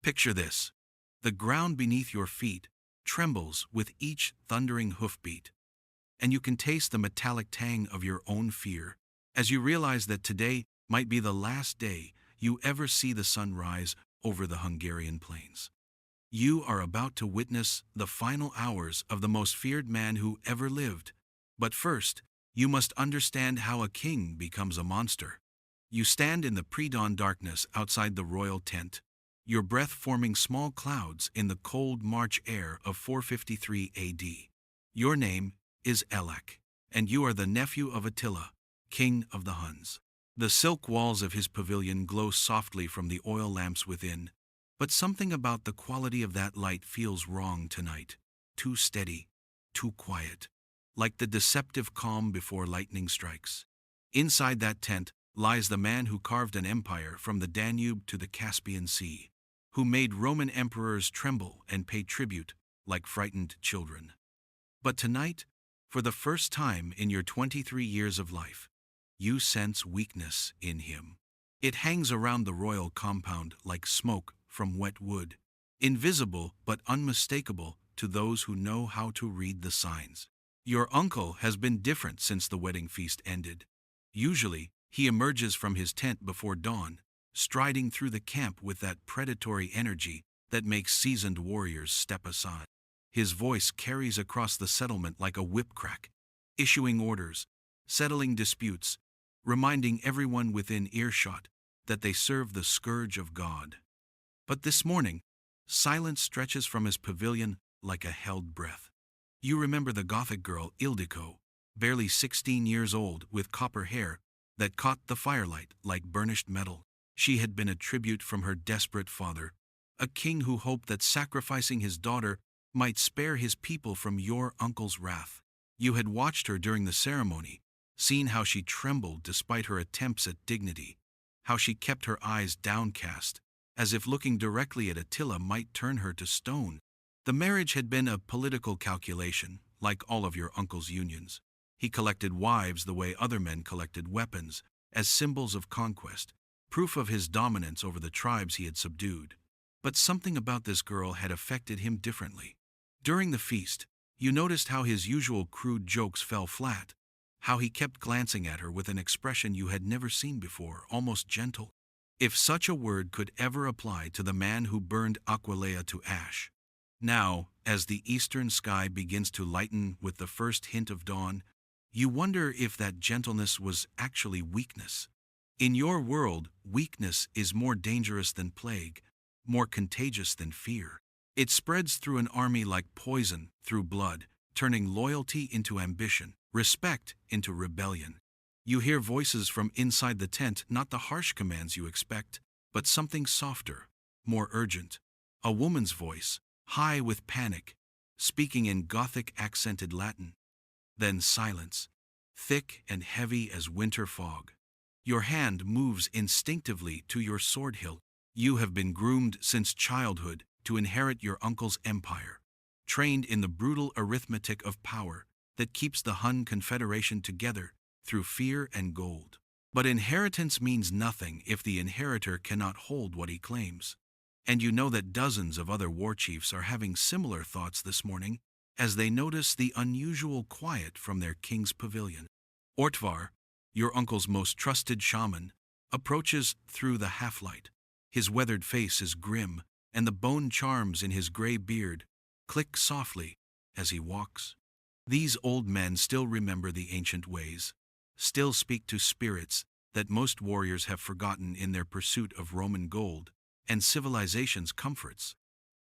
Picture this. The ground beneath your feet trembles with each thundering hoofbeat, and you can taste the metallic tang of your own fear as you realize that today might be the last day you ever see the sun rise over the Hungarian plains. You are about to witness the final hours of the most feared man who ever lived. But first, you must understand how a king becomes a monster. You stand in the pre-dawn darkness outside the royal tent, your breath forming small clouds in the cold March air of 453 AD. Your name is Elek, and you are the nephew of Attila, king of the Huns. The silk walls of his pavilion glow softly from the oil lamps within, but something about the quality of that light feels wrong tonight. Too steady, too quiet, like the deceptive calm before lightning strikes. Inside that tent lies the man who carved an empire from the Danube to the Caspian Sea, who made Roman emperors tremble and pay tribute like frightened children. But tonight, for the first time in your 23 years of life, you sense weakness in him. It hangs around the royal compound like smoke from wet wood, invisible but unmistakable to those who know how to read the signs. Your uncle has been different since the wedding feast ended. Usually, he emerges from his tent before dawn, striding through the camp with that predatory energy that makes seasoned warriors step aside. His voice carries across the settlement like a whip crack, issuing orders, settling disputes, reminding everyone within earshot that they serve the scourge of God. But this morning, silence stretches from his pavilion like a held breath. You remember the Gothic girl Ildiko, barely 16 years old with copper hair that caught the firelight like burnished metal. She had been a tribute from her desperate father, a king who hoped that sacrificing his daughter might spare his people from your uncle's wrath. You had watched her during the ceremony, seen how she trembled despite her attempts at dignity, how she kept her eyes downcast, as if looking directly at Attila might turn her to stone. The marriage had been a political calculation, like all of your uncle's unions. He collected wives the way other men collected weapons, as symbols of conquest, proof of his dominance over the tribes he had subdued. But something about this girl had affected him differently. During the feast, you noticed how his usual crude jokes fell flat, how he kept glancing at her with an expression you had never seen before, almost gentle. If such a word could ever apply to the man who burned Aquileia to ash. Now, as the eastern sky begins to lighten with the first hint of dawn, you wonder if that gentleness was actually weakness. In your world, weakness is more dangerous than plague, more contagious than fear. It spreads through an army like poison through blood, turning loyalty into ambition, respect into rebellion. You hear voices from inside the tent, not the harsh commands you expect, but something softer, more urgent. A woman's voice, high with panic, speaking in Gothic accented Latin. Then silence, thick and heavy as winter fog. Your hand moves instinctively to your sword hilt. You have been groomed since childhood to inherit your uncle's empire, trained in the brutal arithmetic of power that keeps the Hun Confederation together through fear and gold. But inheritance means nothing if the inheritor cannot hold what he claims. And you know that dozens of other war chiefs are having similar thoughts this morning as they notice the unusual quiet from their king's pavilion. Ortvar, your uncle's most trusted shaman, approaches through the half-light. His weathered face is grim, and the bone charms in his gray beard click softly as he walks. These old men still remember the ancient ways, still speak to spirits that most warriors have forgotten in their pursuit of Roman gold and civilization's comforts.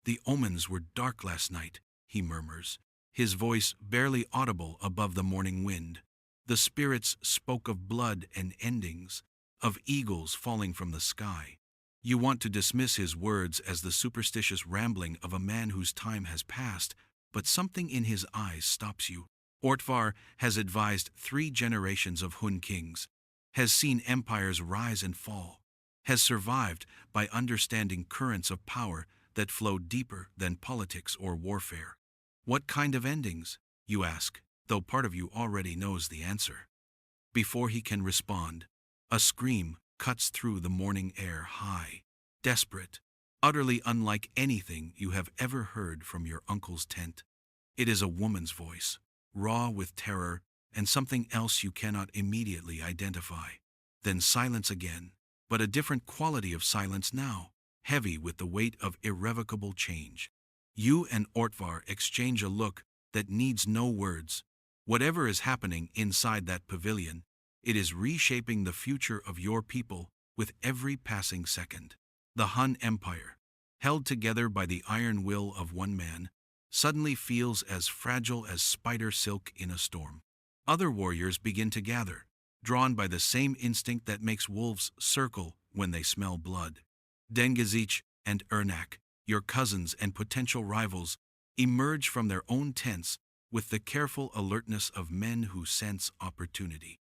The omens were dark last night, he murmurs, his voice barely audible above the morning wind. The spirits spoke of blood and endings, of eagles falling from the sky. You want to dismiss his words as the superstitious rambling of a man whose time has passed, but something in his eyes stops you. Ortvar has advised 3 generations of Hun kings, has seen empires rise and fall, has survived by understanding currents of power that flow deeper than politics or warfare. What kind of endings, you ask, though part of you already knows the answer. Before he can respond, a scream cuts through the morning air, high, desperate, utterly unlike anything you have ever heard from your uncle's tent. It is a woman's voice, raw with terror and something else you cannot immediately identify. Then silence again, but a different quality of silence now, heavy with the weight of irrevocable change. You and Ortvar exchange a look that needs no words. Whatever is happening inside that pavilion, it is reshaping the future of your people with every passing second. The Hun Empire, held together by the iron will of one man, suddenly feels as fragile as spider silk in a storm. Other warriors begin to gather, drawn by the same instinct that makes wolves circle when they smell blood. Dengizich and Ernak, your cousins and potential rivals, emerge from their own tents with the careful alertness of men who sense opportunity.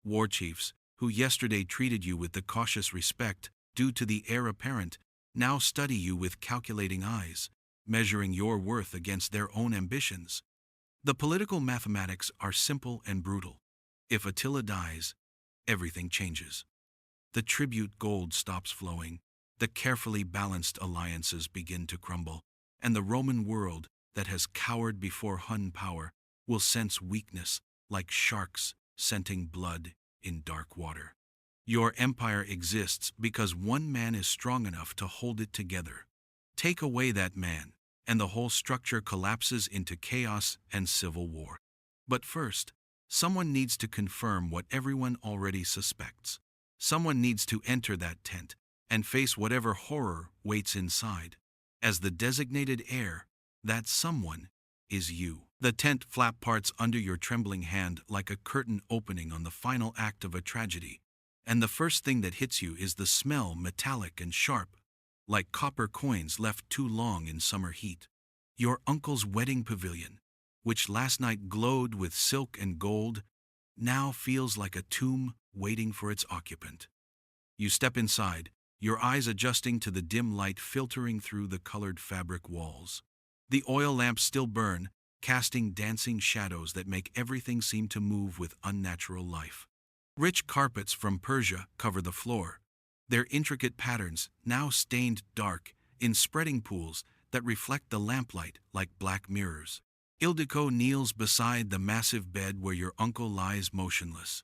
War chiefs, who yesterday treated you with the cautious respect due to the heir apparent, now study you with calculating eyes, measuring your worth against their own ambitions. The political mathematics are simple and brutal. If Attila dies, everything changes. The tribute gold stops flowing, the carefully balanced alliances begin to crumble, and the Roman world that has cowered before Hun power will sense weakness like sharks scenting blood in dark water. Your empire exists because one man is strong enough to hold it together. Take away that man, and the whole structure collapses into chaos and civil war. But first, someone needs to confirm what everyone already suspects. Someone needs to enter that tent and face whatever horror waits inside. As the designated heir, that someone is you. The tent flap parts under your trembling hand like a curtain opening on the final act of a tragedy, and the first thing that hits you is the smell, metallic and sharp, like copper coins left too long in summer heat. Your uncle's wedding pavilion, which last night glowed with silk and gold, now feels like a tomb waiting for its occupant. You step inside, your eyes adjusting to the dim light filtering through the colored fabric walls. The oil lamps still burn, casting dancing shadows that make everything seem to move with unnatural life. Rich carpets from Persia cover the floor, their intricate patterns now stained dark in spreading pools that reflect the lamplight like black mirrors. Ildiko kneels beside the massive bed where your uncle lies motionless,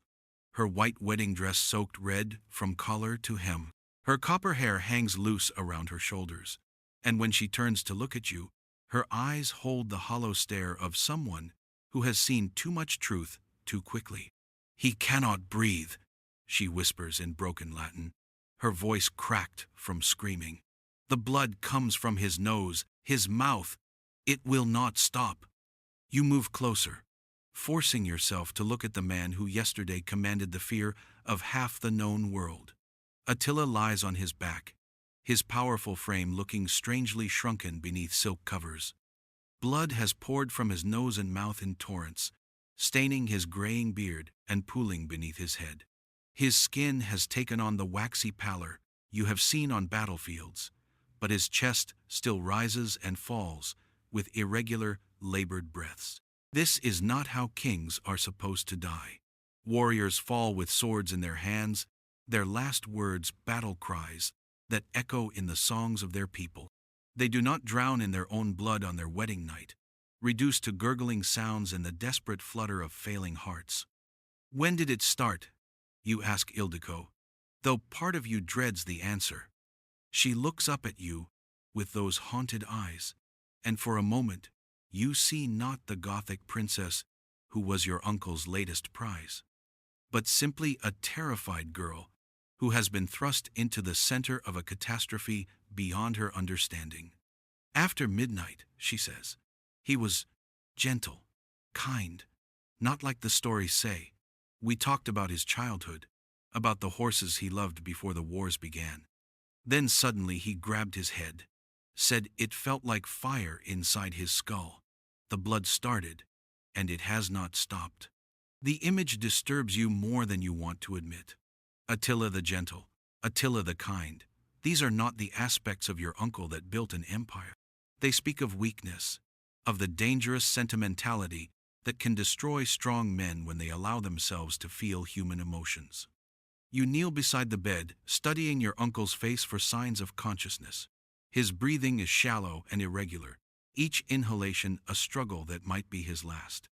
her white wedding dress soaked red from collar to hem. Her copper hair hangs loose around her shoulders, and when she turns to look at you, her eyes hold the hollow stare of someone who has seen too much truth too quickly. "He cannot breathe," she whispers in broken Latin, her voice cracked from screaming. "The blood comes from his nose, his mouth. It will not stop." You move closer, forcing yourself to look at the man who yesterday commanded the fear of half the known world. Attila lies on his back, his powerful frame looking strangely shrunken beneath silk covers. Blood has poured from his nose and mouth in torrents, staining his graying beard and pooling beneath his head. His skin has taken on the waxy pallor you have seen on battlefields, but his chest still rises and falls with irregular, labored breaths. This is not how kings are supposed to die. Warriors fall with swords in their hands, their last words battle cries that echo in the songs of their people. They do not drown in their own blood on their wedding night, reduced to gurgling sounds in the desperate flutter of failing hearts. "When did it start?" you ask Ildiko, though part of you dreads the answer. She looks up at you with those haunted eyes, and for a moment you see not the Gothic princess who was your uncle's latest prize, but simply a terrified girl who has been thrust into the center of a catastrophe beyond her understanding. "After midnight," she says, "he was gentle, kind, not like the stories say. We talked about his childhood, about the horses he loved before the wars began. Then suddenly he grabbed his head, said it felt like fire inside his skull. The blood started, and it has not stopped." The image disturbs you more than you want to admit. Attila the gentle, Attila the kind, these are not the aspects of your uncle that built an empire. They speak of weakness, of the dangerous sentimentality that can destroy strong men when they allow themselves to feel human emotions. You kneel beside the bed, studying your uncle's face for signs of consciousness. His breathing is shallow and irregular, each inhalation a struggle that might be his last.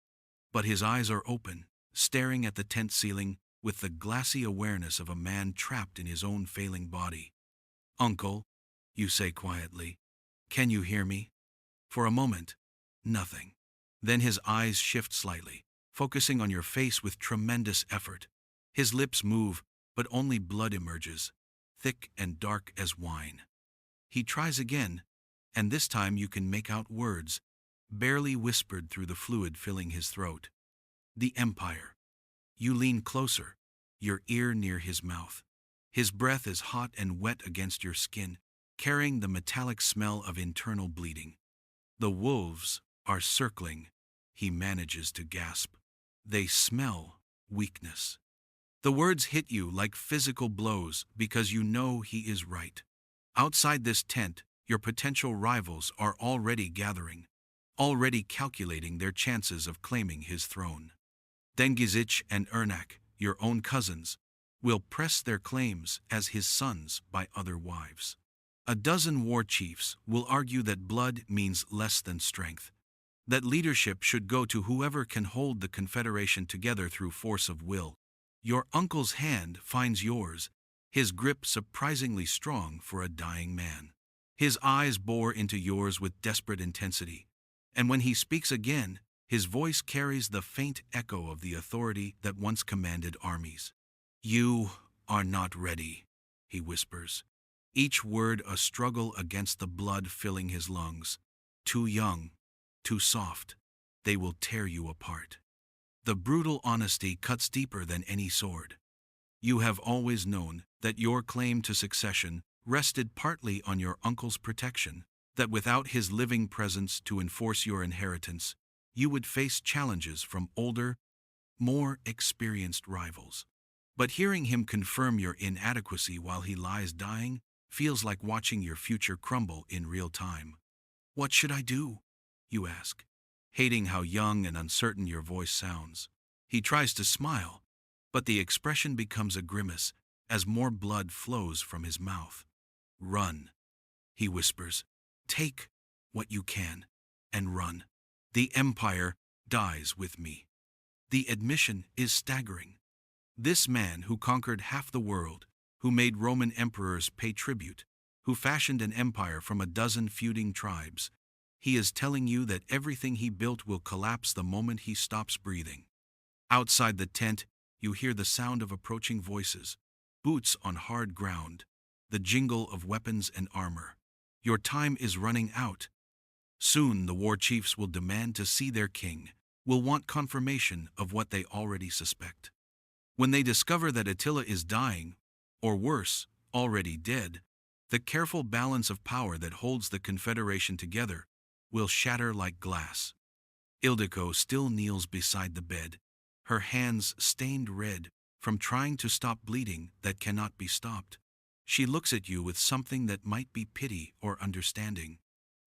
But his eyes are open, staring at the tent ceiling with the glassy awareness of a man trapped in his own failing body. "Uncle," you say quietly, "can you hear me?" For a moment, nothing. Then his eyes shift slightly, focusing on your face with tremendous effort. His lips move, but only blood emerges, thick and dark as wine. He tries again, and this time you can make out words, barely whispered through the fluid filling his throat. "The Empire." You lean closer, your ear near his mouth. His breath is hot and wet against your skin, carrying the metallic smell of internal bleeding. "The wolves are circling," he manages to gasp. "They smell weakness." The words hit you like physical blows because you know he is right. Outside this tent, your potential rivals are already gathering, already calculating their chances of claiming his throne. Dengizich and Ernak, your own cousins, will press their claims as his sons by other wives. A dozen war chiefs will argue that blood means less than strength, that leadership should go to whoever can hold the confederation together through force of will. Your uncle's hand finds yours, his grip surprisingly strong for a dying man. His eyes bore into yours with desperate intensity, and when he speaks again, his voice carries the faint echo of the authority that once commanded armies. "You are not ready," he whispers, each word a struggle against the blood filling his lungs. "Too young, too soft, they will tear you apart." The brutal honesty cuts deeper than any sword. You have always known that your claim to succession rested partly on your uncle's protection, that without his living presence to enforce your inheritance, you would face challenges from older, more experienced rivals. But hearing him confirm your inadequacy while he lies dying feels like watching your future crumble in real time. "What should I do?" you ask, hating how young and uncertain your voice sounds. He tries to smile, but the expression becomes a grimace as more blood flows from his mouth. "Run," he whispers. "Take what you can, and run. The Empire dies with me." The admission is staggering. This man who conquered half the world, who made Roman emperors pay tribute, who fashioned an empire from a dozen feuding tribes, he is telling you that everything he built will collapse the moment he stops breathing. Outside the tent, you hear the sound of approaching voices, boots on hard ground, the jingle of weapons and armor. Your time is running out. Soon the war chiefs will demand to see their king, will want confirmation of what they already suspect. When they discover that Attila is dying, or worse, already dead, the careful balance of power that holds the confederation together will shatter like glass. Ildiko still kneels beside the bed, her hands stained red from trying to stop bleeding that cannot be stopped. She looks at you with something that might be pity or understanding.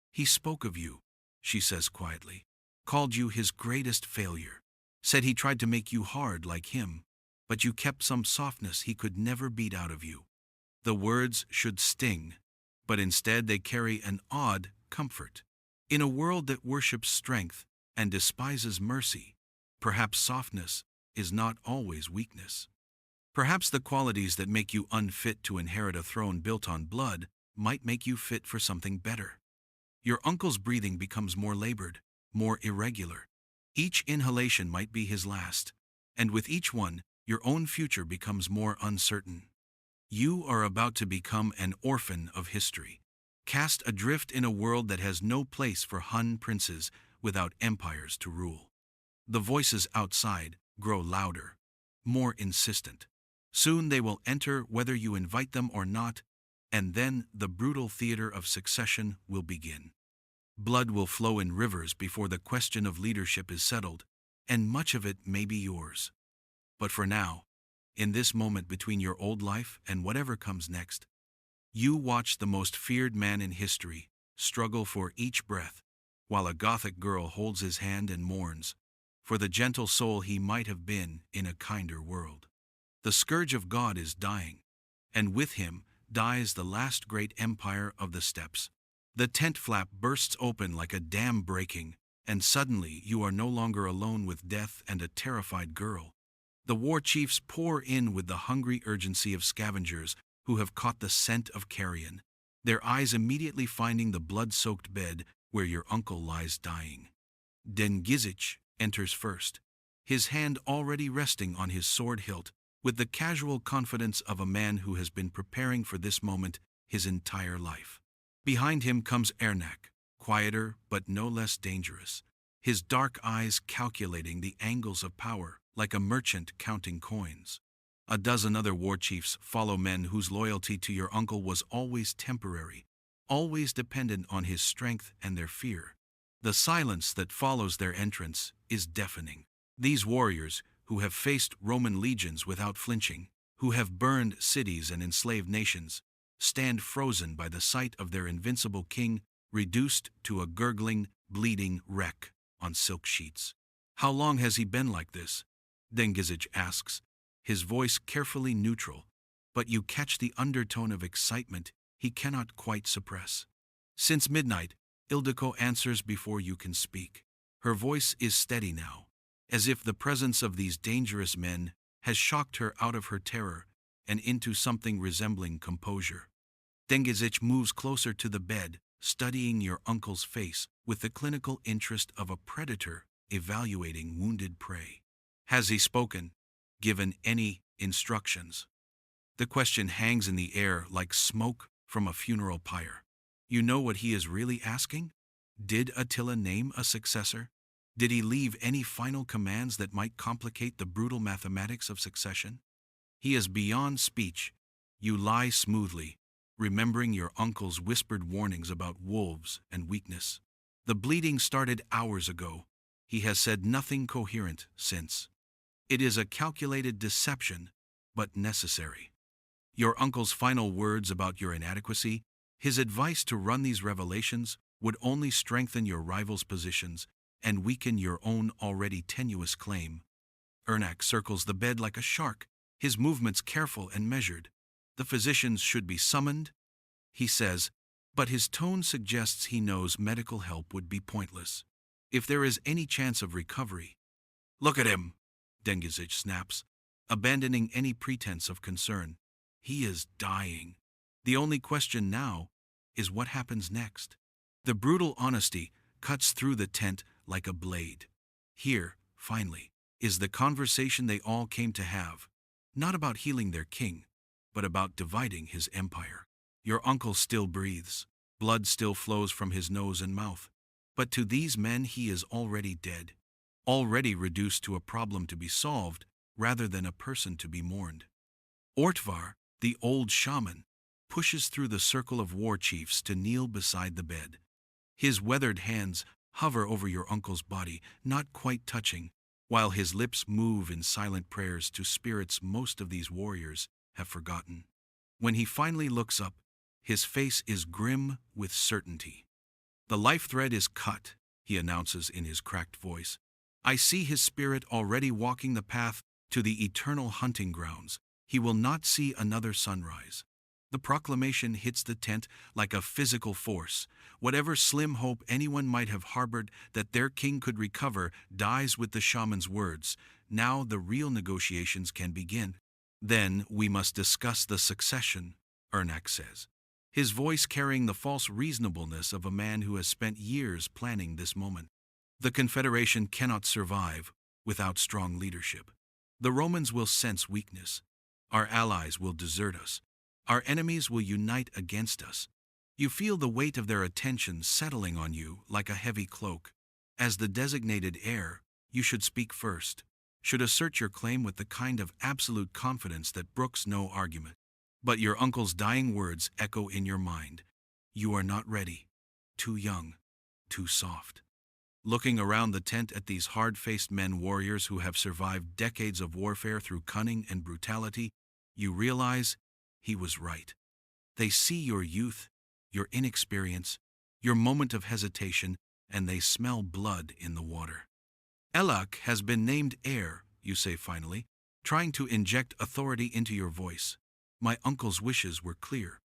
"He spoke of you," she says quietly, "called you his greatest failure, said he tried to make you hard like him, but you kept some softness he could never beat out of you." The words should sting, but instead they carry an odd comfort. In a world that worships strength and despises mercy, perhaps softness is not always weakness. Perhaps the qualities that make you unfit to inherit a throne built on blood might make you fit for something better. Your uncle's breathing becomes more labored, more irregular. Each inhalation might be his last, and with each one, your own future becomes more uncertain. You are about to become an orphan of history, cast adrift in a world that has no place for Hun princes without empires to rule. The voices outside grow louder, more insistent. Soon they will enter whether you invite them or not, and then the brutal theater of succession will begin. Blood will flow in rivers before the question of leadership is settled, and much of it may be yours. But for now, in this moment between your old life and whatever comes next, you watch the most feared man in history struggle for each breath, while a Gothic girl holds his hand and mourns for the gentle soul he might have been in a kinder world. The scourge of God is dying, and with him dies the last great empire of the steppes. The tent flap bursts open like a dam breaking, and suddenly you are no longer alone with death and a terrified girl. The war chiefs pour in with the hungry urgency of scavengers who have caught the scent of carrion, their eyes immediately finding the blood-soaked bed where your uncle lies dying. Dengizich enters first, his hand already resting on his sword hilt, with the casual confidence of a man who has been preparing for this moment his entire life. Behind him comes Ernak, quieter but no less dangerous, his dark eyes calculating the angles of power like a merchant counting coins. A dozen other war chiefs follow, men whose loyalty to your uncle was always temporary, always dependent on his strength and their fear. The silence that follows their entrance is deafening. These warriors, who have faced Roman legions without flinching, who have burned cities and enslaved nations, stand frozen by the sight of their invincible king reduced to a gurgling, bleeding wreck on silk sheets. "How long has he been like this?" Dengizich asks, his voice carefully neutral, but you catch the undertone of excitement he cannot quite suppress. "Since midnight," Ildiko answers before you can speak. Her voice is steady now, as if the presence of these dangerous men has shocked her out of her terror and into something resembling composure. Dengizich moves closer to the bed, studying your uncle's face with the clinical interest of a predator evaluating wounded prey. "Has he spoken? Given any instructions?" The question hangs in the air like smoke from a funeral pyre. You know what he is really asking? Did Attila name a successor? Did he leave any final commands that might complicate the brutal mathematics of succession? He is beyond speech. You lie smoothly, remembering your uncle's whispered warnings about wolves and weakness. The bleeding started hours ago. He has said nothing coherent since. It is a calculated deception, but necessary. Your uncle's final words about your inadequacy, his advice to run these revelations, would only strengthen your rivals' positions and weaken your own already tenuous claim. Ernak circles the bed like a shark, his movements careful and measured. "The physicians should be summoned," he says, but his tone suggests he knows medical help would be pointless. "If there is any chance of recovery." "Look at him," Dengizich snaps, abandoning any pretense of concern. "He is dying. The only question now is what happens next." The brutal honesty cuts through the tent like a blade. Here, finally, is the conversation they all came to have, not about healing their king, but about dividing his empire. Your uncle still breathes, blood still flows from his nose and mouth, but to these men he is already dead, already reduced to a problem to be solved rather than a person to be mourned. Ortvar, the old shaman, pushes through the circle of war chiefs to kneel beside the bed. His weathered hands hover over your uncle's body, not quite touching, while his lips move in silent prayers to spirits most of these warriors have forgotten. When he finally looks up, his face is grim with certainty. "The life thread is cut," he announces in his cracked voice. "I see his spirit already walking the path to the eternal hunting grounds. He will not see another sunrise." The proclamation hits the tent like a physical force. Whatever slim hope anyone might have harbored that their king could recover dies with the shaman's words. Now the real negotiations can begin. "Then we must discuss the succession," Ernak says, his voice carrying the false reasonableness of a man who has spent years planning this moment. "The Confederation cannot survive without strong leadership. The Romans will sense weakness. Our allies will desert us. Our enemies will unite against us. You feel the weight of their attention settling on you like a heavy cloak. As the designated heir, you should speak first, should assert your claim with the kind of absolute confidence that brooks no argument. But your uncle's dying words echo in your mind. You are not ready. Too young. Too soft." Looking around the tent at these hard-faced men, warriors who have survived decades of warfare through cunning and brutality, you realize he was right. They see your youth, your inexperience, your moment of hesitation, and they smell blood in the water. "Elak has been named heir," you say finally, trying to inject authority into your voice. "My uncle's wishes were clear."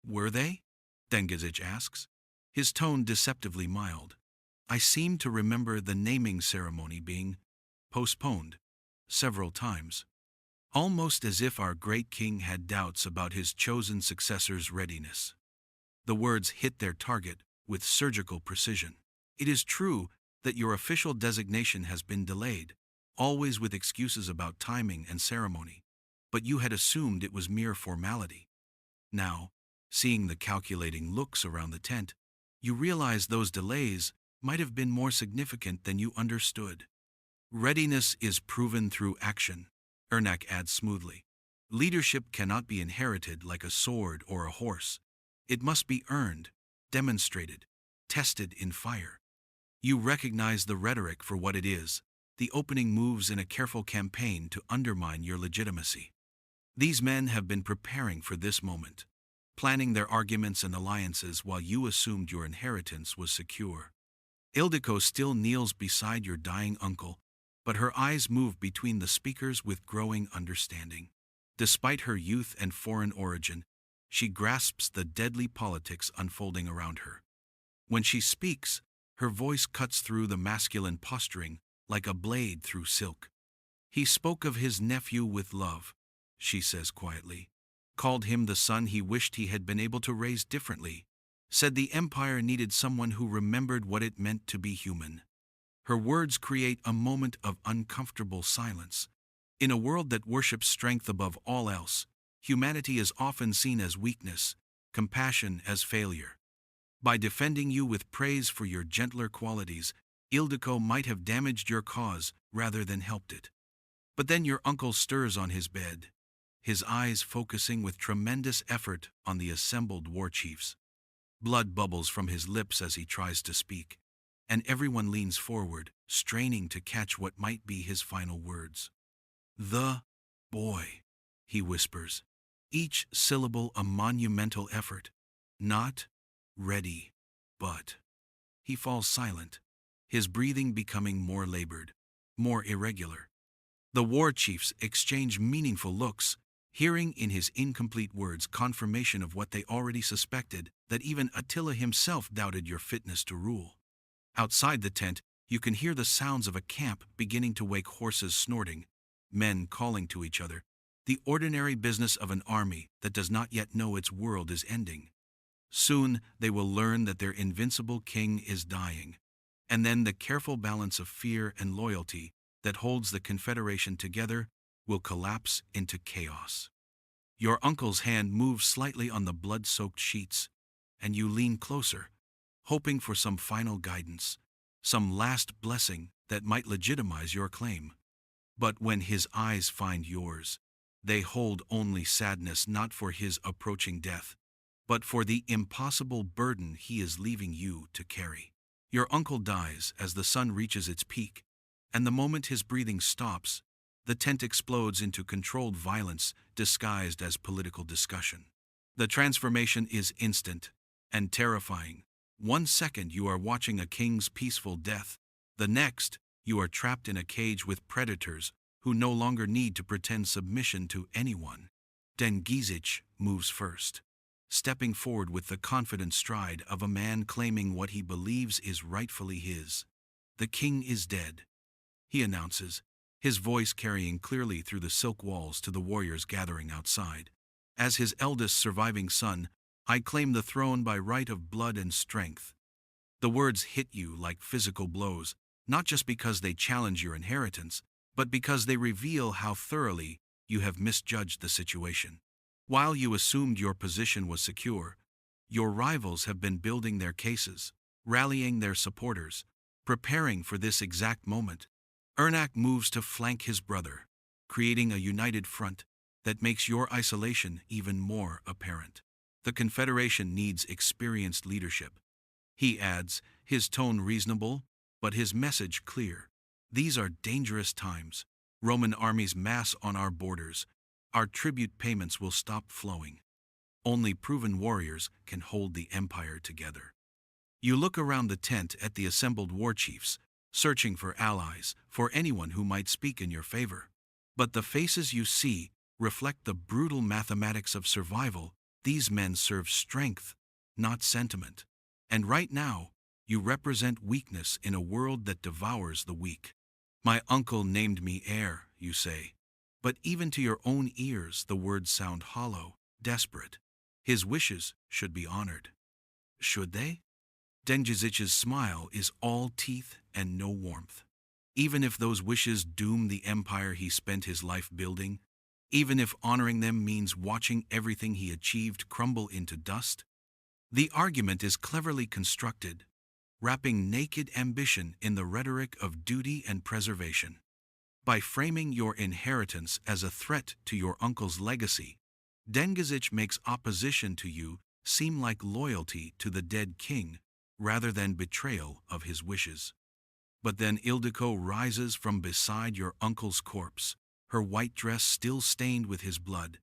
"Were they?" Dengizich asks, his tone deceptively mild. I seem to remember the naming ceremony being postponed several times, almost as if our great king had doubts about his chosen successor's readiness. The words hit their target with surgical precision. It is true that your official designation has been delayed, always with excuses about timing and ceremony, but you had assumed it was mere formality. Now, seeing the calculating looks around the tent, you realize those delays might have been more significant than you understood. Readiness is proven through action, Ernak adds smoothly. Leadership cannot be inherited like a sword or a horse. It must be earned, demonstrated, tested in fire. You recognize the rhetoric for what it is, the opening moves in a careful campaign to undermine your legitimacy. These men have been preparing for this moment, planning their arguments and alliances while you assumed your inheritance was secure. Ildiko still kneels beside your dying uncle, but her eyes move between the speakers with growing understanding. Despite her youth and foreign origin, she grasps the deadly politics unfolding around her. When she speaks, her voice cuts through the masculine posturing like a blade through silk. He spoke of his nephew with love, she says quietly, called him the son he wished he had been able to raise differently, said the empire needed someone who remembered what it meant to be human. Her words create a moment of uncomfortable silence. In a world that worships strength above all else, humanity is often seen as weakness, compassion as failure. By defending you with praise for your gentler qualities, Ildiko might have damaged your cause rather than helped it. But then your uncle stirs on his bed, his eyes focusing with tremendous effort on the assembled war chiefs. Blood bubbles from his lips as he tries to speak, and everyone leans forward, straining to catch what might be his final words. "The boy," he whispers, each syllable a monumental effort. "Not ready, but." He falls silent, his breathing becoming more labored, more irregular. The war chiefs exchange meaningful looks, hearing in his incomplete words confirmation of what they already suspected, that even Attila himself doubted your fitness to rule. Outside the tent, you can hear the sounds of a camp beginning to wake horses snorting, men calling to each other, the ordinary business of an army that does not yet know its world is ending. Soon they will learn that their invincible king is dying, and then the careful balance of fear and loyalty that holds the Confederation together will collapse into chaos. Your uncle's hand moves slightly on the blood-soaked sheets, and you lean closer, hoping for some final guidance, some last blessing that might legitimize your claim. But when his eyes find yours, they hold only sadness, not for his approaching death, but for the impossible burden he is leaving you to carry. Your uncle dies as the sun reaches its peak, and the moment his breathing stops, the tent explodes into controlled violence disguised as political discussion. The transformation is instant and terrifying. 1 second you are watching a king's peaceful death, the next you are trapped in a cage with predators who no longer need to pretend submission to anyone. Dengizic moves first, stepping forward with the confident stride of a man claiming what he believes is rightfully his. "The king is dead," he announces, his voice carrying clearly through the silk walls to the warriors gathering outside. "As his eldest surviving son, I claim the throne by right of blood and strength." The words hit you like physical blows, not just because they challenge your inheritance, but because they reveal how thoroughly you have misjudged the situation. While you assumed your position was secure, your rivals have been building their cases, rallying their supporters, preparing for this exact moment. Ernak moves to flank his brother, creating a united front that makes your isolation even more apparent. The Confederation needs experienced leadership, he adds, his tone reasonable, but his message clear. These are dangerous times. Roman armies mass on our borders. Our tribute payments will stop flowing. Only proven warriors can hold the empire together. You look around the tent at the assembled war chiefs, searching for allies, for anyone who might speak in your favor. But the faces you see reflect the brutal mathematics of survival. These men serve strength, not sentiment. And right now, you represent weakness in a world that devours the weak. My uncle named me heir, you say. But even to your own ears the words sound hollow, desperate. His wishes should be honored. Should they? Dengizic's smile is all teeth and no warmth. Even if those wishes doom the empire he spent his life building, even if honoring them means watching everything he achieved crumble into dust, the argument is cleverly constructed, wrapping naked ambition in the rhetoric of duty and preservation. By framing your inheritance as a threat to your uncle's legacy, Dengizic makes opposition to you seem like loyalty to the dead king rather than betrayal of his wishes. But then Ildiko rises from beside your uncle's corpse, her white dress still stained with his blood,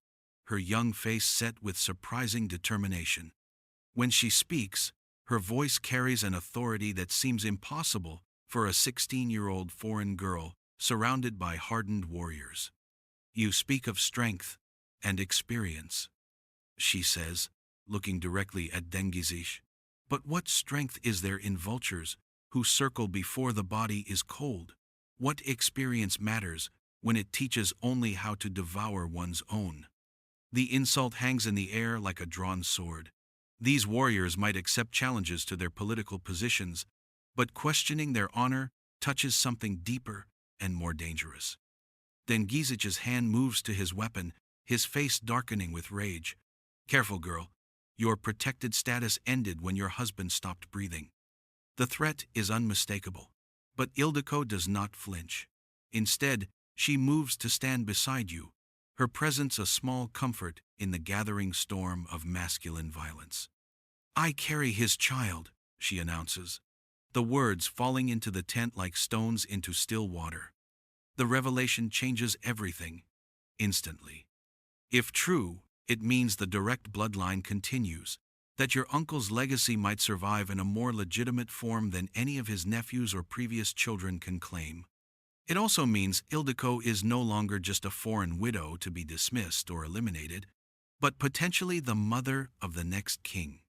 her young face set with surprising determination. When she speaks, her voice carries an authority that seems impossible for a 16-year-old foreign girl surrounded by hardened warriors. You speak of strength and experience, she says, looking directly at Dengizic. But what strength is there in vultures who circle before the body is cold? What experience matters when it teaches only how to devour one's own? The insult hangs in the air like a drawn sword. These warriors might accept challenges to their political positions, but questioning their honor touches something deeper and more dangerous. Dengizic's hand moves to his weapon, his face darkening with rage. Careful, girl. Your protected status ended when your husband stopped breathing. The threat is unmistakable, but Ildiko does not flinch. Instead, she moves to stand beside you, her presence a small comfort in the gathering storm of masculine violence. I carry his child, she announces, the words falling into the tent like stones into still water. The revelation changes everything, instantly. If true, it means the direct bloodline continues, that your uncle's legacy might survive in a more legitimate form than any of his nephews or previous children can claim. It also means Ildiko is no longer just a foreign widow to be dismissed or eliminated, but potentially the mother of the next king.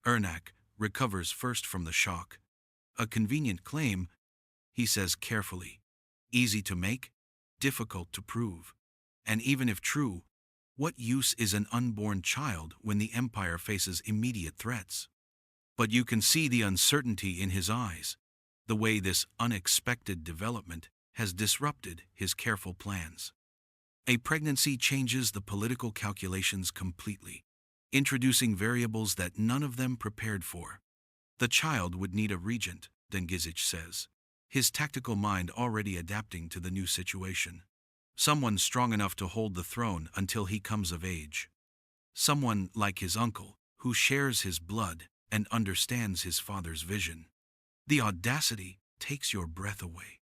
Ernak recovers first from the shock. A convenient claim, he says carefully. Easy to make, difficult to prove. And even if true, what use is an unborn child when the empire faces immediate threats? But you can see the uncertainty in his eyes, the way this unexpected development has disrupted his careful plans. A pregnancy changes the political calculations completely, introducing variables that none of them prepared for. The child would need a regent, Dengizic says, his tactical mind already adapting to the new situation. Someone strong enough to hold the throne until he comes of age. Someone like his uncle, who shares his blood and understands his father's vision. The audacity takes your breath away.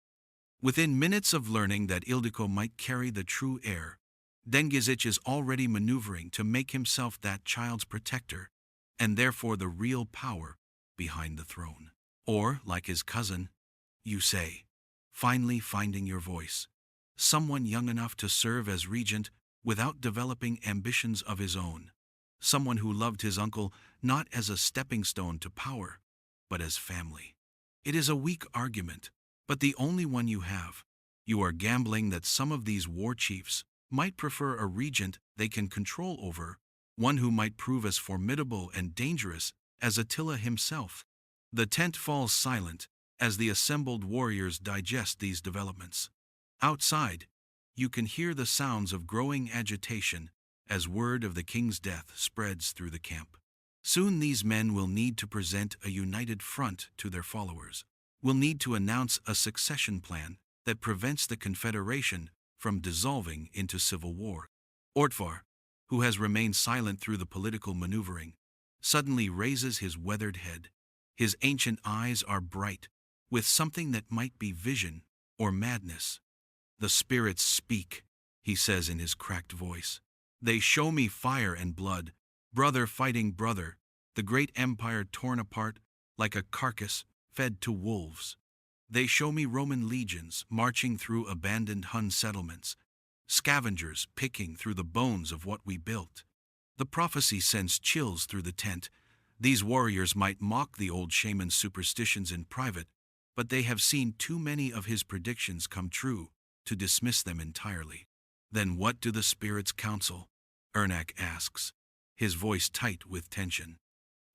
Within minutes of learning that Ildiko might carry the true heir, Dengizic is already maneuvering to make himself that child's protector, and therefore the real power behind the throne. Or, like his cousin, you say, finally finding your voice. Someone young enough to serve as regent without developing ambitions of his own. Someone who loved his uncle not as a stepping stone to power, but as family. It is a weak argument, but the only one you have. You are gambling that some of these war chiefs might prefer a regent they can control over, one who might prove as formidable and dangerous as Attila himself. The tent falls silent as the assembled warriors digest these developments. Outside, you can hear the sounds of growing agitation as word of the king's death spreads through the camp. Soon these men will need to present a united front to their followers, will need to announce a succession plan that prevents the confederation from dissolving into civil war. Ortvar, who has remained silent through the political maneuvering, suddenly raises his weathered head. His ancient eyes are bright, with something that might be vision or madness. The spirits speak, he says in his cracked voice. They show me fire and blood, brother fighting brother, the great empire torn apart like a carcass fed to wolves. They show me Roman legions marching through abandoned Hun settlements, scavengers picking through the bones of what we built. The prophecy sends chills through the tent, These warriors might mock the old shaman's superstitions in private, but they have seen too many of his predictions come true to dismiss them entirely. Then what do the spirits counsel? Ernak asks, his voice tight with tension.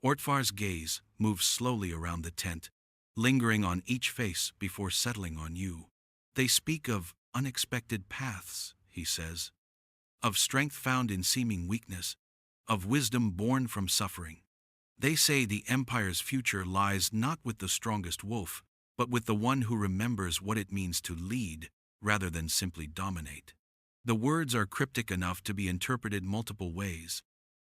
Ortvar's gaze moves slowly around the tent, lingering on each face before settling on you. They speak of unexpected paths, he says, of strength found in seeming weakness, of wisdom born from suffering. They say the Empire's future lies not with the strongest wolf, but with the one who remembers what it means to lead rather than simply dominate. The words are cryptic enough to be interpreted multiple ways,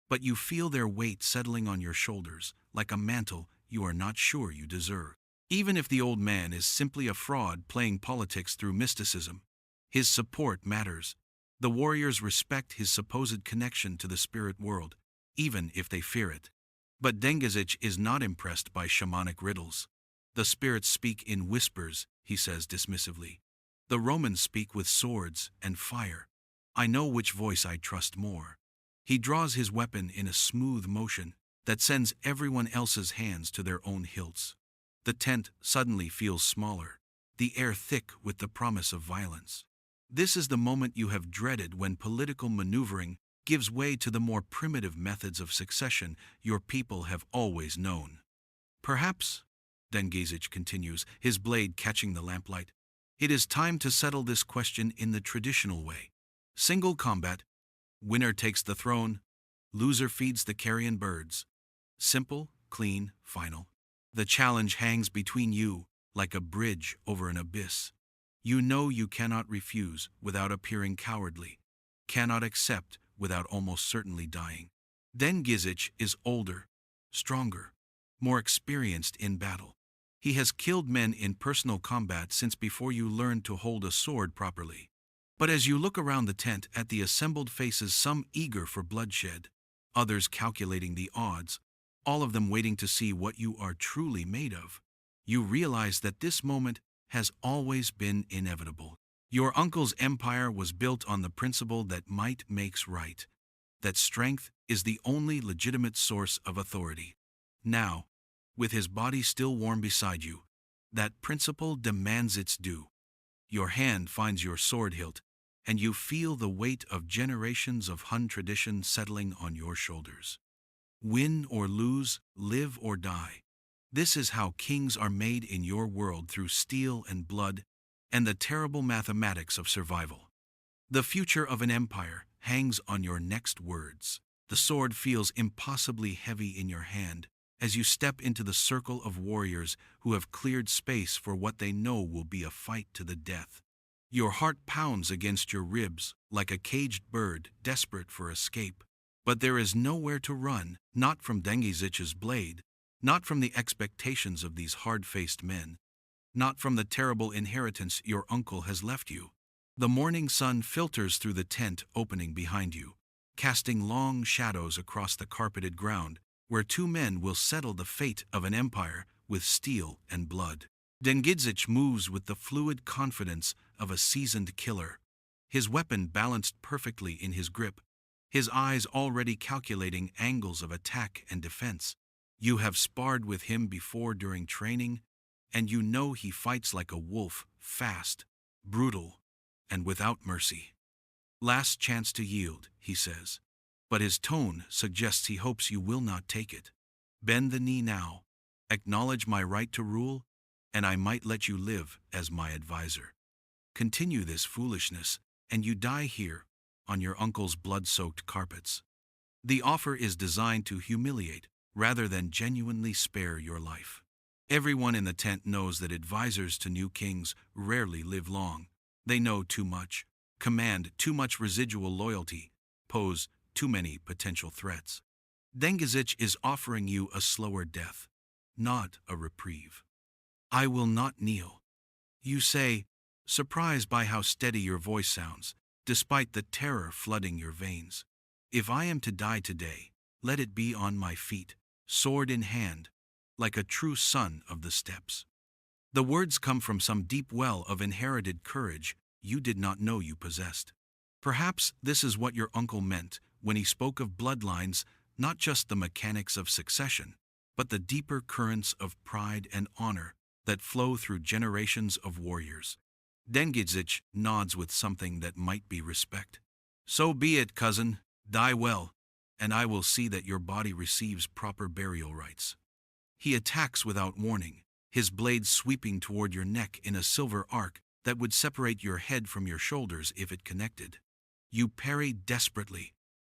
but you feel their weight settling on your shoulders like a mantle you are not sure you deserve. Even if the old man is simply a fraud playing politics through mysticism, his support matters. The warriors respect his supposed connection to the spirit world, even if they fear it. But Dengizic is not impressed by shamanic riddles. The spirits speak in whispers, he says dismissively. The Romans speak with swords and fire. I know which voice I trust more. He draws his weapon in a smooth motion that sends everyone else's hands to their own hilts. The tent suddenly feels smaller, the air thick with the promise of violence. This is the moment you have dreaded when political maneuvering gives way to the more primitive methods of succession your people have always known. Perhaps, Dengizic continues, his blade catching the lamplight, it is time to settle this question in the traditional way. Single combat, winner takes the throne, loser feeds the carrion birds. Simple, clean, final. The challenge hangs between you like a bridge over an abyss. You know you cannot refuse without appearing cowardly, cannot accept without almost certainly dying. Dengizic is older, stronger, more experienced in battle. He has killed men in personal combat since before you learned to hold a sword properly. But as you look around the tent at the assembled faces, some eager for bloodshed, others calculating the odds, all of them waiting to see what you are truly made of, you realize that this moment has always been inevitable. Your uncle's empire was built on the principle that might makes right, that strength is the only legitimate source of authority. Now, with his body still warm beside you, that principle demands its due. Your hand finds your sword hilt, and you feel the weight of generations of Hun tradition settling on your shoulders. Win or lose, live or die. This is how kings are made in your world, through steel and blood, and the terrible mathematics of survival. The future of an empire hangs on your next words. The sword feels impossibly heavy in your hand as you step into the circle of warriors who have cleared space for what they know will be a fight to the death. Your heart pounds against your ribs like a caged bird desperate for escape. But there is nowhere to run, not from Dengizic's blade, not from the expectations of these hard-faced men, not from the terrible inheritance your uncle has left you. The morning sun filters through the tent opening behind you, casting long shadows across the carpeted ground, where two men will settle the fate of an empire with steel and blood. Dengizic moves with the fluid confidence of a seasoned killer, his weapon balanced perfectly in his grip, his eyes already calculating angles of attack and defense. You have sparred with him before during training, and you know he fights like a wolf, fast, brutal, and without mercy. Last chance to yield, he says, but his tone suggests he hopes you will not take it. Bend the knee now, acknowledge my right to rule, and I might let you live as my advisor. Continue this foolishness, and you die here, on your uncle's blood-soaked carpets. The offer is designed to humiliate, rather than genuinely spare your life. Everyone in the tent knows that advisors to new kings rarely live long. They know too much, command too much residual loyalty, pose too many potential threats. Dengizic is offering you a slower death, not a reprieve. I will not kneel. You say, surprised by how steady your voice sounds, despite the terror flooding your veins. If I am to die today, let it be on my feet, sword in hand, like a true son of the steppes. The words come from some deep well of inherited courage you did not know you possessed. Perhaps this is what your uncle meant when he spoke of bloodlines, not just the mechanics of succession, but the deeper currents of pride and honor that flow through generations of warriors. Dengizic nods with something that might be respect. So be it, cousin, die well, and I will see that your body receives proper burial rites. He attacks without warning, his blade sweeping toward your neck in a silver arc that would separate your head from your shoulders if it connected. You parry desperately,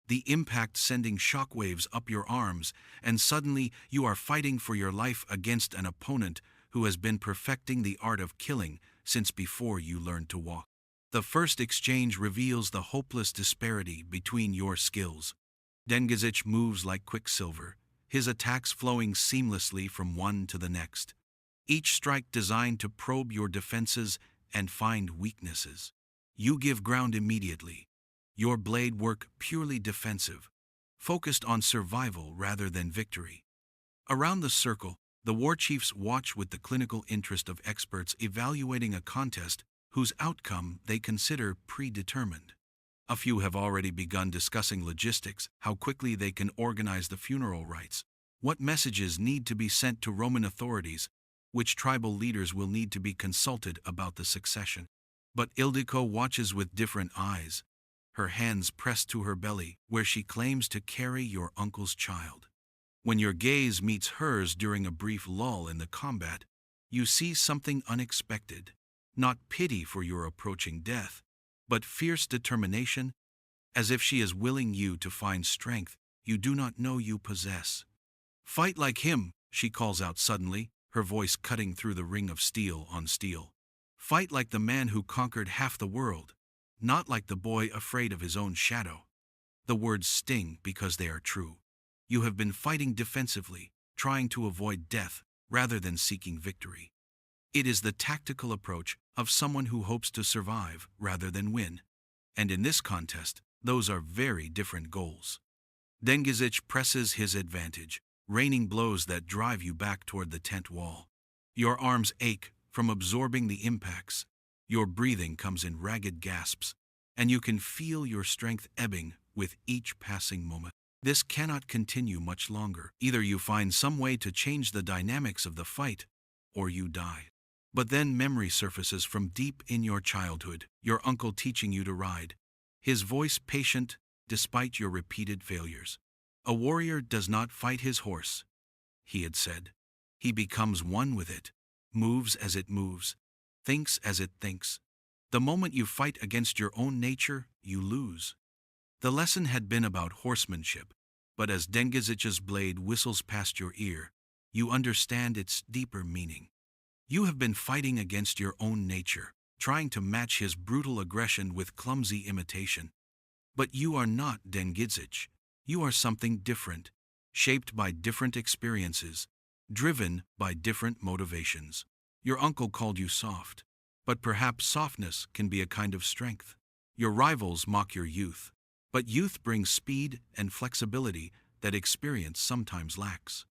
the impact sending shockwaves up your arms, and suddenly you are fighting for your life against an opponent who has been perfecting the art of killing since before you learned to walk. The first exchange reveals the hopeless disparity between your skills. Dengizic moves like quicksilver, his attacks flowing seamlessly from one to the next, each strike designed to probe your defenses and find weaknesses. You give ground immediately, your blade work purely defensive, focused on survival rather than victory. Around the circle, the war chiefs watch with the clinical interest of experts evaluating a contest whose outcome they consider predetermined. A few have already begun discussing logistics, how quickly they can organize the funeral rites, what messages need to be sent to Roman authorities, which tribal leaders will need to be consulted about the succession. But Ildiko watches with different eyes, her hands pressed to her belly where she claims to carry your uncle's child. When your gaze meets hers during a brief lull in the combat, you see something unexpected. Not pity for your approaching death, but fierce determination, as if she is willing you to find strength you do not know you possess. Fight like him, she calls out suddenly, her voice cutting through the ring of steel on steel. Fight like the man who conquered half the world, not like the boy afraid of his own shadow. The words sting because they are true. You have been fighting defensively, trying to avoid death rather than seeking victory. It is the tactical approach of someone who hopes to survive rather than win. And in this contest, those are very different goals. Dengizic presses his advantage, raining blows that drive you back toward the tent wall. Your arms ache from absorbing the impacts. Your breathing comes in ragged gasps, and you can feel your strength ebbing with each passing moment. This cannot continue much longer. Either you find some way to change the dynamics of the fight, or you die. But then memory surfaces from deep in your childhood, your uncle teaching you to ride, his voice patient despite your repeated failures. A warrior does not fight his horse, he had said. He becomes one with it, moves as it moves, thinks as it thinks. The moment you fight against your own nature, you lose. The lesson had been about horsemanship, but as Dengizic's blade whistles past your ear, you understand its deeper meaning. You have been fighting against your own nature, trying to match his brutal aggression with clumsy imitation. But you are not Dengizic. You are something different, shaped by different experiences, driven by different motivations. Your uncle called you soft, but perhaps softness can be a kind of strength. Your rivals mock your youth, but youth brings speed and flexibility that experience sometimes lacks.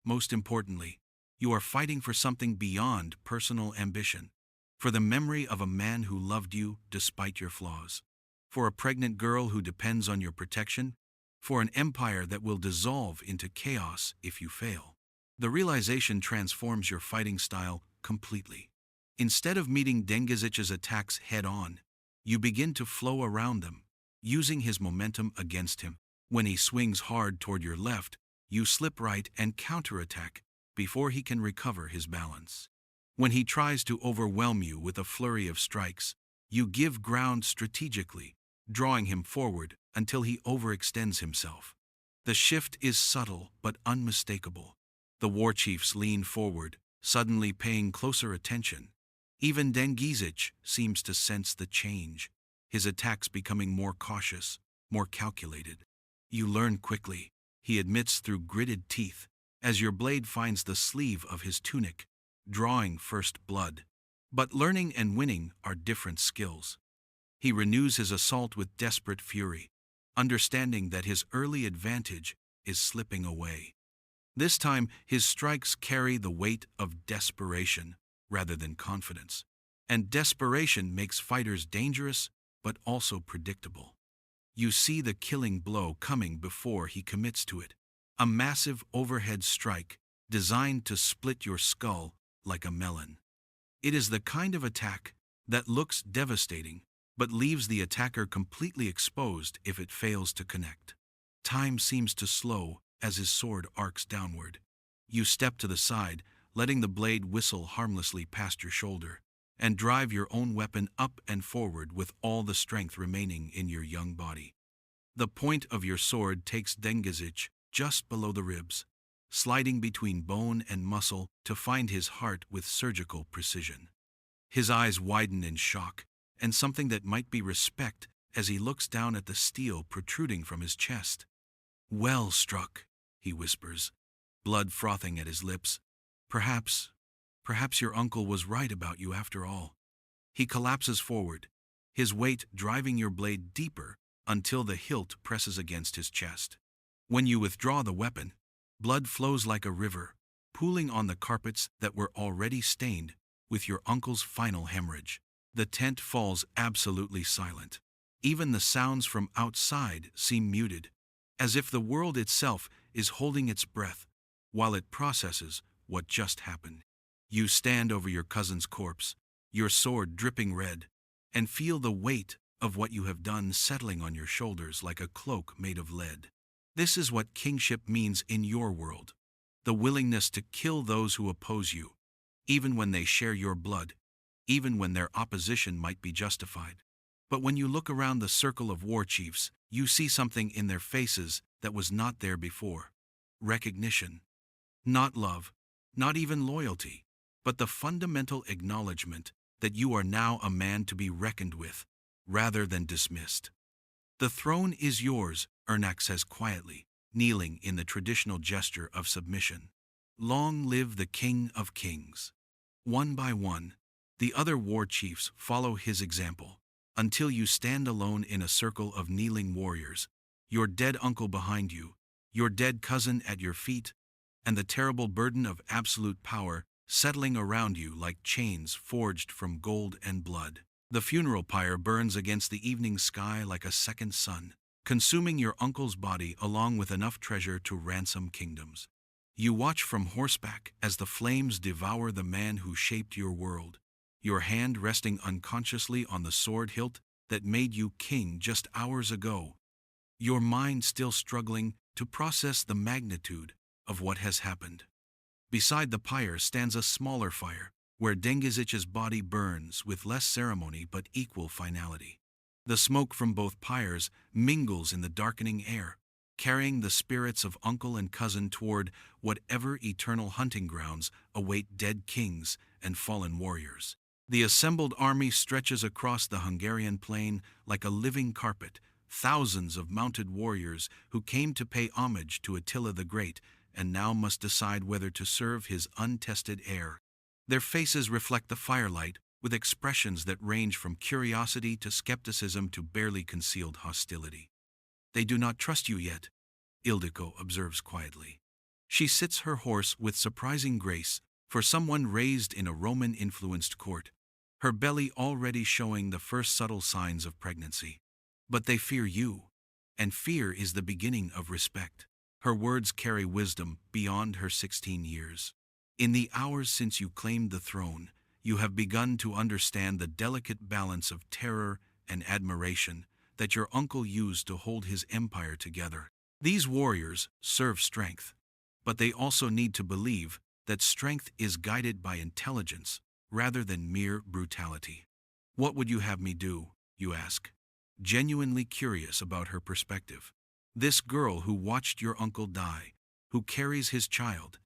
Most importantly, you are fighting for something beyond personal ambition, for the memory of a man who loved you despite your flaws, for a pregnant girl who depends on your protection, for an empire that will dissolve into chaos if you fail. The realization transforms your fighting style completely. Instead of meeting Dengizic's attacks head-on, you begin to flow around them, using his momentum against him. When he swings hard toward your left, you slip right and counterattack before he can recover his balance. When he tries to overwhelm you with a flurry of strikes, you give ground strategically, drawing him forward until he overextends himself. The shift is subtle but unmistakable. The war chiefs lean forward, suddenly paying closer attention. Even Dengizic seems to sense the change, his attacks becoming more cautious, more calculated. You learn quickly, he admits through gritted teeth, as your blade finds the sleeve of his tunic, drawing first blood. But learning and winning are different skills. He renews his assault with desperate fury, understanding that his early advantage is slipping away. This time, his strikes carry the weight of desperation rather than confidence. And desperation makes fighters dangerous, but also predictable. You see the killing blow coming before he commits to it. A massive overhead strike designed to split your skull like a melon. It is the kind of attack that looks devastating, but leaves the attacker completely exposed if it fails to connect. Time seems to slow as his sword arcs downward. You step to the side, letting the blade whistle harmlessly past your shoulder, and drive your own weapon up and forward with all the strength remaining in your young body. The point of your sword takes Dengizic just below the ribs, sliding between bone and muscle to find his heart with surgical precision. His eyes widen in shock, and something that might be respect as he looks down at the steel protruding from his chest. "Well struck," he whispers, blood frothing at his lips. Perhaps your uncle was right about you after all." He collapses forward, his weight driving your blade deeper until the hilt presses against his chest. When you withdraw the weapon, blood flows like a river, pooling on the carpets that were already stained with your uncle's final hemorrhage. The tent falls absolutely silent. Even the sounds from outside seem muted, as if the world itself is holding its breath while it processes what just happened. You stand over your cousin's corpse, your sword dripping red, and feel the weight of what you have done settling on your shoulders like a cloak made of lead. This is what kingship means in your world: the willingness to kill those who oppose you, even when they share your blood, even when their opposition might be justified. But when you look around the circle of war chiefs, you see something in their faces that was not there before. Recognition. Not love, not even loyalty, but the fundamental acknowledgement that you are now a man to be reckoned with, rather than dismissed. "The throne is yours," Ernak says quietly, kneeling in the traditional gesture of submission. "Long live the King of Kings." One by one, the other war chiefs follow his example, until you stand alone in a circle of kneeling warriors, your dead uncle behind you, your dead cousin at your feet, and the terrible burden of absolute power settling around you like chains forged from gold and blood. The funeral pyre burns against the evening sky like a second sun, consuming your uncle's body along with enough treasure to ransom kingdoms. You watch from horseback as the flames devour the man who shaped your world, your hand resting unconsciously on the sword hilt that made you king just hours ago, your mind still struggling to process the magnitude of what has happened. Beside the pyre stands a smaller fire, where Dengizic's body burns with less ceremony but equal finality. The smoke from both pyres mingles in the darkening air, carrying the spirits of uncle and cousin toward whatever eternal hunting grounds await dead kings and fallen warriors. The assembled army stretches across the Hungarian plain like a living carpet, thousands of mounted warriors who came to pay homage to Attila the Great and now must decide whether to serve his untested heir. Their faces reflect the firelight with expressions that range from curiosity to skepticism to barely concealed hostility. "They do not trust you yet," Ildiko observes quietly. She sits her horse with surprising grace for someone raised in a Roman-influenced court, her belly already showing the first subtle signs of pregnancy. "But they fear you, and fear is the beginning of respect." Her words carry wisdom beyond her 16 years. In the hours since you claimed the throne, you have begun to understand the delicate balance of terror and admiration that your uncle used to hold his empire together. These warriors serve strength, but they also need to believe that strength is guided by intelligence rather than mere brutality. "What would you have me do?" you ask, genuinely curious about her perspective. This girl who watched your uncle die, who carries his child,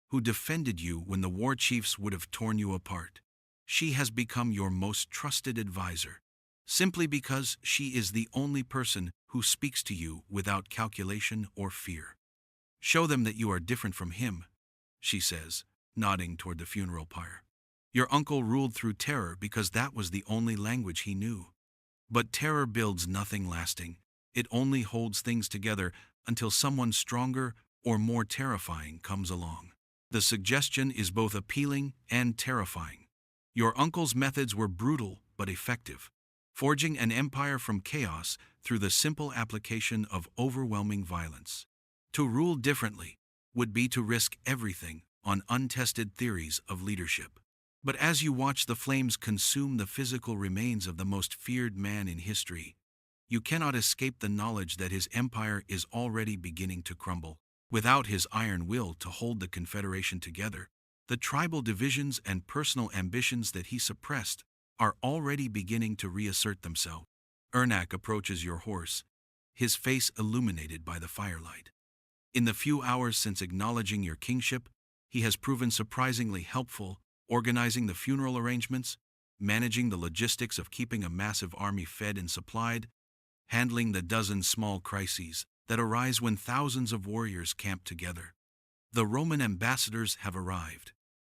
who defended you when the war chiefs would have torn you apart. She has become your most trusted advisor, simply because she is the only person who speaks to you without calculation or fear. "Show them that you are different from him," she says, nodding toward the funeral pyre. "Your uncle ruled through terror because that was the only language he knew. But terror builds nothing lasting. It only holds things together until someone stronger or more terrifying comes along." The suggestion is both appealing and terrifying. Your uncle's methods were brutal but effective, forging an empire from chaos through the simple application of overwhelming violence. To rule differently would be to risk everything on untested theories of leadership. But as you watch the flames consume the physical remains of the most feared man in history, you cannot escape the knowledge that his empire is already beginning to crumble. Without his iron will to hold the Confederation together, the tribal divisions and personal ambitions that he suppressed are already beginning to reassert themselves. Ernak approaches your horse, his face illuminated by the firelight. In the few hours since acknowledging your kingship, he has proven surprisingly helpful, organizing the funeral arrangements, managing the logistics of keeping a massive army fed and supplied, handling the dozen small crises that arise when thousands of warriors camp together. The Roman ambassadors have arrived,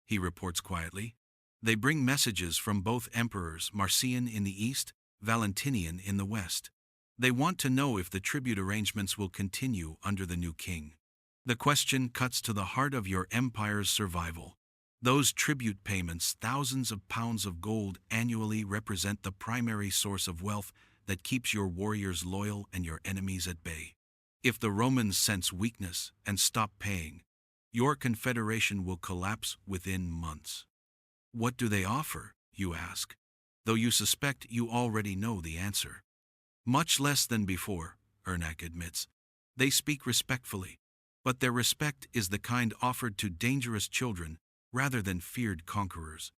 he reports quietly. They bring messages from both emperors, Marcian in the east, Valentinian in the west. They want to know if the tribute arrangements will continue under the new king. The question cuts to the heart of your empire's survival. Those tribute payments, thousands of pounds of gold annually, represent the primary source of wealth that keeps your warriors loyal and your enemies at bay. If the Romans sense weakness and stop paying, your confederation will collapse within months. What do they offer, you ask, though you suspect you already know the answer. Much less than before, Ernak admits. They speak respectfully, but their respect is the kind offered to dangerous children rather than feared conquerors.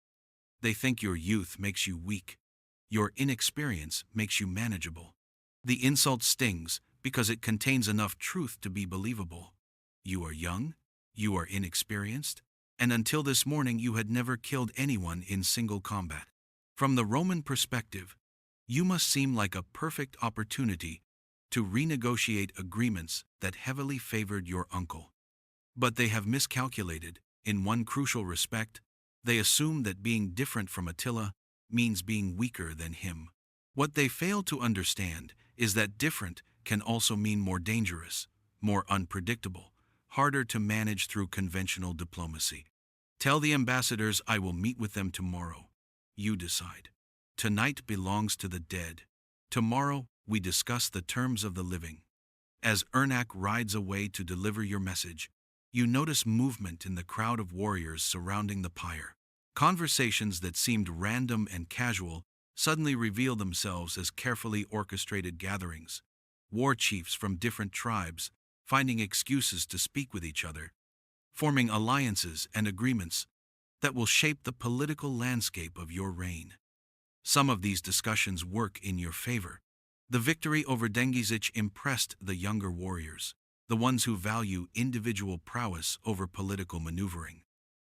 They think your youth makes you weak. Your inexperience makes you manageable. The insult stings because it contains enough truth to be believable. You are young, you are inexperienced, and until this morning you had never killed anyone in single combat. From the Roman perspective, you must seem like a perfect opportunity to renegotiate agreements that heavily favored your uncle. But they have miscalculated. In one crucial respect, they assume that being different from Attila means being weaker than him. What they fail to understand is that different can also mean more dangerous, more unpredictable, harder to manage through conventional diplomacy. Tell the ambassadors I will meet with them tomorrow. You decide. Tonight belongs to the dead. Tomorrow we discuss the terms of the living. As Ernak rides away to deliver your message, you notice movement in the crowd of warriors surrounding the pyre. Conversations that seemed random and casual suddenly reveal themselves as carefully orchestrated gatherings. War chiefs from different tribes finding excuses to speak with each other, forming alliances and agreements that will shape the political landscape of your reign. Some of these discussions work in your favor. The victory over Dengizic impressed the younger warriors, the ones who value individual prowess over political maneuvering.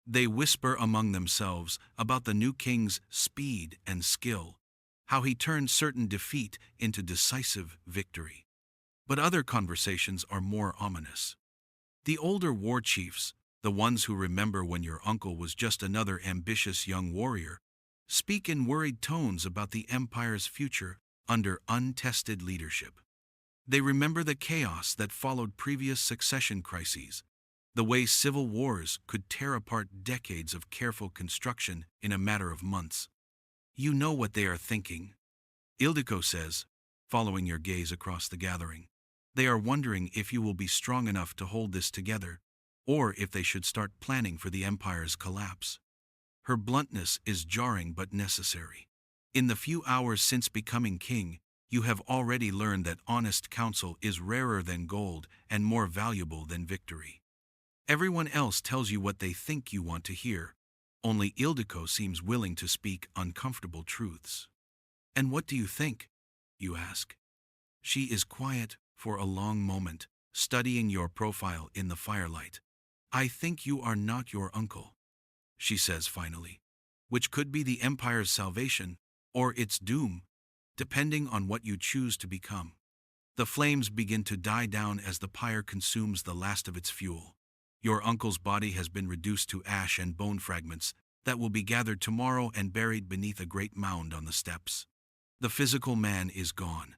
They whisper among themselves about the new king's speed and skill, how he turned certain defeat into decisive victory. But other conversations are more ominous. The older war chiefs, the ones who remember when your uncle was just another ambitious young warrior, speak in worried tones about the empire's future under untested leadership. They remember the chaos that followed previous succession crises, the way civil wars could tear apart decades of careful construction in a matter of months. You know what they are thinking. Ildiko says, following your gaze across the gathering. They are wondering if you will be strong enough to hold this together, or if they should start planning for the empire's collapse. Her bluntness is jarring but necessary. In the few hours since becoming king, you have already learned that honest counsel is rarer than gold and more valuable than victory. Everyone else tells you what they think you want to hear. Only Ildiko seems willing to speak uncomfortable truths. And what do you think? You ask. She is quiet for a long moment, studying your profile in the firelight. I think you are not your uncle, she says finally, which could be the empire's salvation or its doom, depending on what you choose to become. The flames begin to die down as the pyre consumes the last of its fuel. Your uncle's body has been reduced to ash and bone fragments that will be gathered tomorrow and buried beneath a great mound on the steppes. The physical man is gone,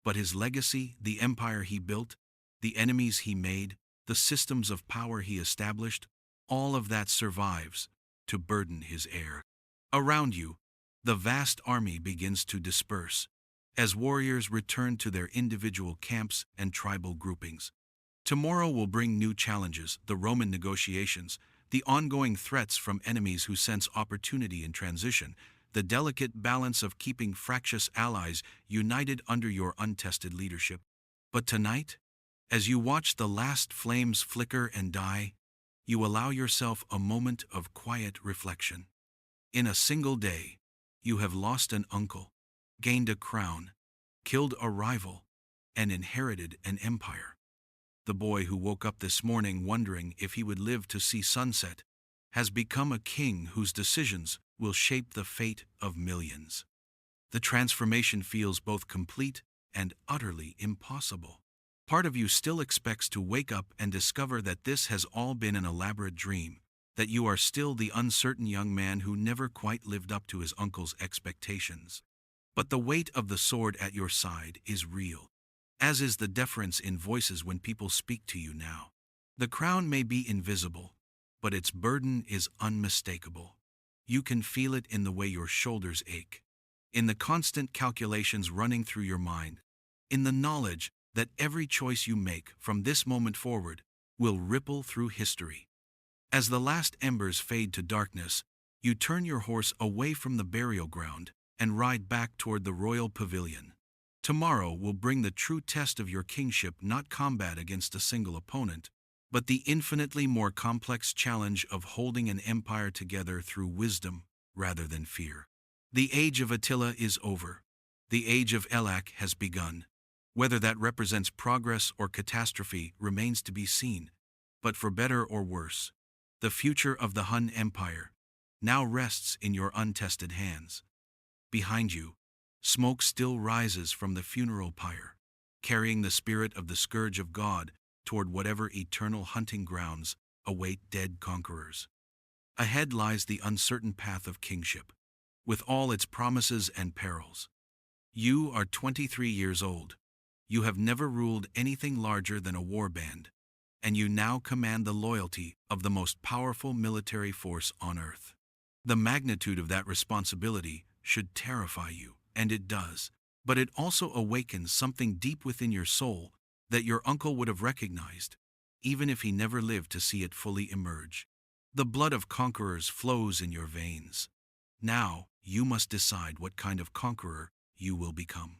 but his legacy, the empire he built, the enemies he made, the systems of power he established, all of that survives to burden his heir. Around you, the vast army begins to disperse as warriors return to their individual camps and tribal groupings. Tomorrow will bring new challenges, the Roman negotiations, the ongoing threats from enemies who sense opportunity in transition, the delicate balance of keeping fractious allies united under your untested leadership. But tonight, as you watch the last flames flicker and die, you allow yourself a moment of quiet reflection. In a single day, you have lost an uncle, gained a crown, killed a rival, and inherited an empire. The boy who woke up this morning wondering if he would live to see sunset has become a king whose decisions will shape the fate of millions. The transformation feels both complete and utterly impossible. Part of you still expects to wake up and discover that this has all been an elaborate dream, that you are still the uncertain young man who never quite lived up to his uncle's expectations. But the weight of the sword at your side is real, as is the deference in voices when people speak to you now. The crown may be invisible, but its burden is unmistakable. You can feel it in the way your shoulders ache, in the constant calculations running through your mind, in the knowledge that every choice you make from this moment forward will ripple through history. As the last embers fade to darkness, you turn your horse away from the burial ground and ride back toward the royal pavilion. Tomorrow will bring the true test of your kingship, not combat against a single opponent, but the infinitely more complex challenge of holding an empire together through wisdom rather than fear. The age of Attila is over. The age of Elak has begun. Whether that represents progress or catastrophe remains to be seen, but for better or worse, the future of the Hun Empire now rests in your untested hands. Behind you, smoke still rises from the funeral pyre, carrying the spirit of the scourge of God toward whatever eternal hunting grounds await dead conquerors. Ahead lies the uncertain path of kingship, with all its promises and perils. You are 23 years old. You have never ruled anything larger than a warband, and you now command the loyalty of the most powerful military force on earth. The magnitude of that responsibility should terrify you, and it does, but it also awakens something deep within your soul that your uncle would have recognized, even if he never lived to see it fully emerge. The blood of conquerors flows in your veins. Now, you must decide what kind of conqueror you will become.